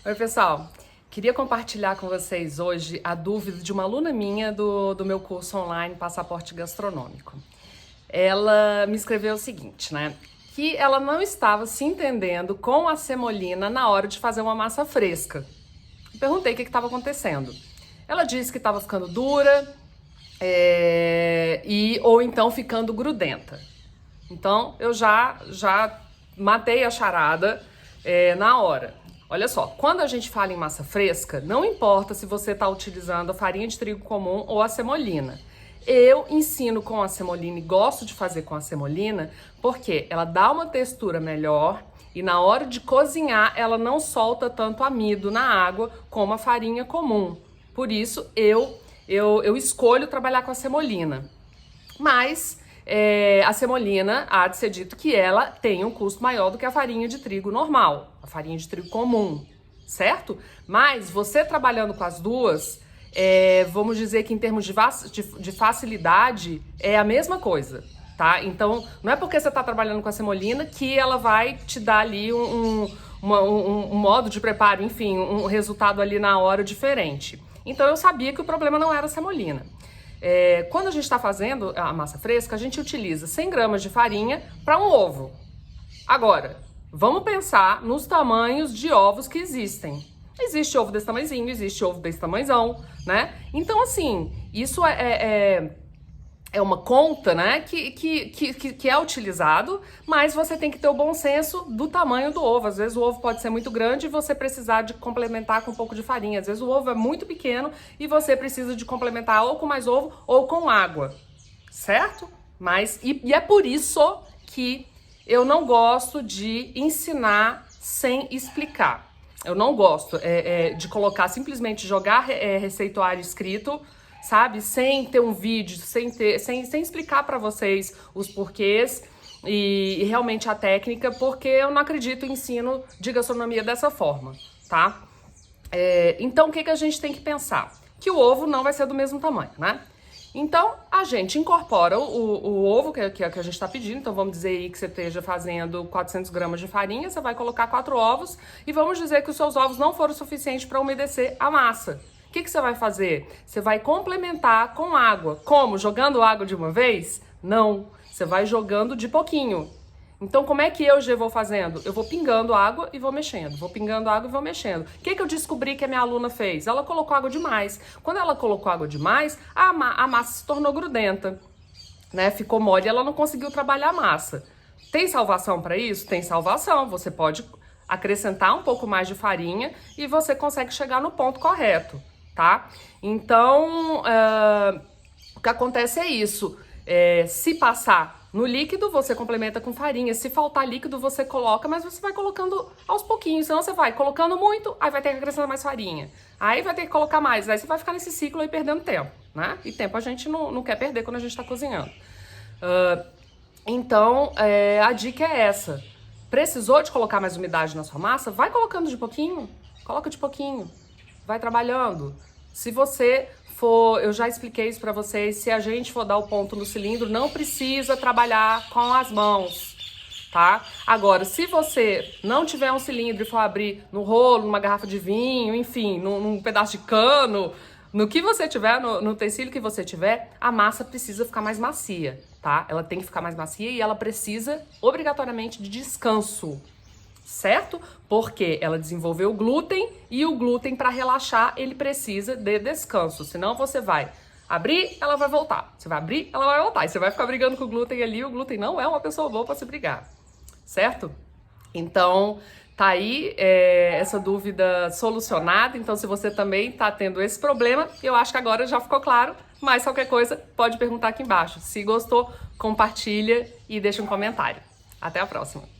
Oi, pessoal. Queria compartilhar com vocês hoje a dúvida de uma aluna minha do meu curso online Passaporte Gastronômico. Ela me escreveu o seguinte, né? Que ela não estava se entendendo com a semolina na hora de fazer uma massa fresca. Perguntei o que estava acontecendo. Ela disse que estava ficando dura ou então ficando grudenta. Então eu já matei a charada na hora. Olha só, quando a gente fala em massa fresca, não importa se você está utilizando a farinha de trigo comum ou a semolina. Eu ensino com a semolina e gosto de fazer com a semolina porque ela dá uma textura melhor e na hora de cozinhar ela não solta tanto amido na água como a farinha comum. Por isso eu escolho trabalhar com a semolina. Mas a semolina, há de ser dito que ela tem um custo maior do que a farinha de trigo normal, a farinha de trigo comum, certo? Mas você trabalhando com as duas, vamos dizer que em termos de facilidade, é a mesma coisa, tá? Então, não é porque você está trabalhando com a semolina que ela vai te dar ali um modo de preparo, enfim, um resultado ali na hora diferente. Então, eu sabia que o problema não era a semolina. Quando a gente está fazendo a massa fresca, a gente utiliza 100 gramas de farinha para um ovo. Agora, vamos pensar nos tamanhos de ovos que existem. Existe ovo desse tamanhozinho, existe ovo desse tamanhozão, né? Então, assim, isso é uma conta, né, que é utilizado, mas você tem que ter o bom senso do tamanho do ovo. Às vezes o ovo pode ser muito grande e você precisar de complementar com um pouco de farinha. Às vezes o ovo é muito pequeno e você precisa de complementar ou com mais ovo ou com água, certo? E é por isso que eu não gosto de ensinar sem explicar. Eu não gosto de colocar, simplesmente jogar receituário escrito, sabe? Sem ter um vídeo, sem explicar para vocês os porquês e realmente a técnica, porque eu não acredito em ensino de gastronomia dessa forma, tá? Então, o que a gente tem que pensar? Que o ovo não vai ser do mesmo tamanho, né? Então, a gente incorpora o ovo que a gente está pedindo. Então, vamos dizer aí que você esteja fazendo 400 gramas de farinha, você vai colocar 4 ovos e vamos dizer que os seus ovos não foram suficientes para umedecer a massa. O que você vai fazer? Você vai complementar com água. Como? Jogando água de uma vez? Não. Você vai jogando de pouquinho. Então, como é que eu já vou fazendo? Eu vou pingando água e vou mexendo. Vou pingando água e vou mexendo. O que eu descobri que a minha aluna fez? Ela colocou água demais. Quando ela colocou água demais, a massa se tornou grudenta, né? Ficou mole e ela não conseguiu trabalhar a massa. Tem salvação para isso? Tem salvação. Você pode acrescentar um pouco mais de farinha e você consegue chegar no ponto correto, tá? Então, o que acontece é isso. Se passar no líquido, você complementa com farinha. Se faltar líquido, você coloca, mas você vai colocando aos pouquinhos. Senão você vai colocando muito, aí vai ter que acrescentar mais farinha. Aí vai ter que colocar mais. Aí você vai ficar nesse ciclo aí perdendo tempo, né? E tempo a gente não quer perder quando a gente tá cozinhando. Então, a dica é essa. Precisou de colocar mais umidade na sua massa? Vai colocando de pouquinho. Coloca de pouquinho. Vai trabalhando. Se você for, eu já expliquei isso pra vocês, se a gente for dar o ponto no cilindro, não precisa trabalhar com as mãos, tá? Agora, se você não tiver um cilindro e for abrir no rolo, numa garrafa de vinho, enfim, num pedaço de cano, no que você tiver, no utensílio que você tiver, a massa precisa ficar mais macia, tá? Ela tem que ficar mais macia e ela precisa, obrigatoriamente, de descanso. Certo? Porque ela desenvolveu glúten e o glúten, para relaxar, ele precisa de descanso. Senão você vai abrir, ela vai voltar. Você vai abrir, ela vai voltar. E você vai ficar brigando com o glúten ali. O glúten não é uma pessoa boa para se brigar. Certo? Então, tá aí essa dúvida solucionada. Então, se você também tá tendo esse problema, eu acho que agora já ficou claro. Mas qualquer coisa, pode perguntar aqui embaixo. Se gostou, compartilha e deixa um comentário. Até a próxima!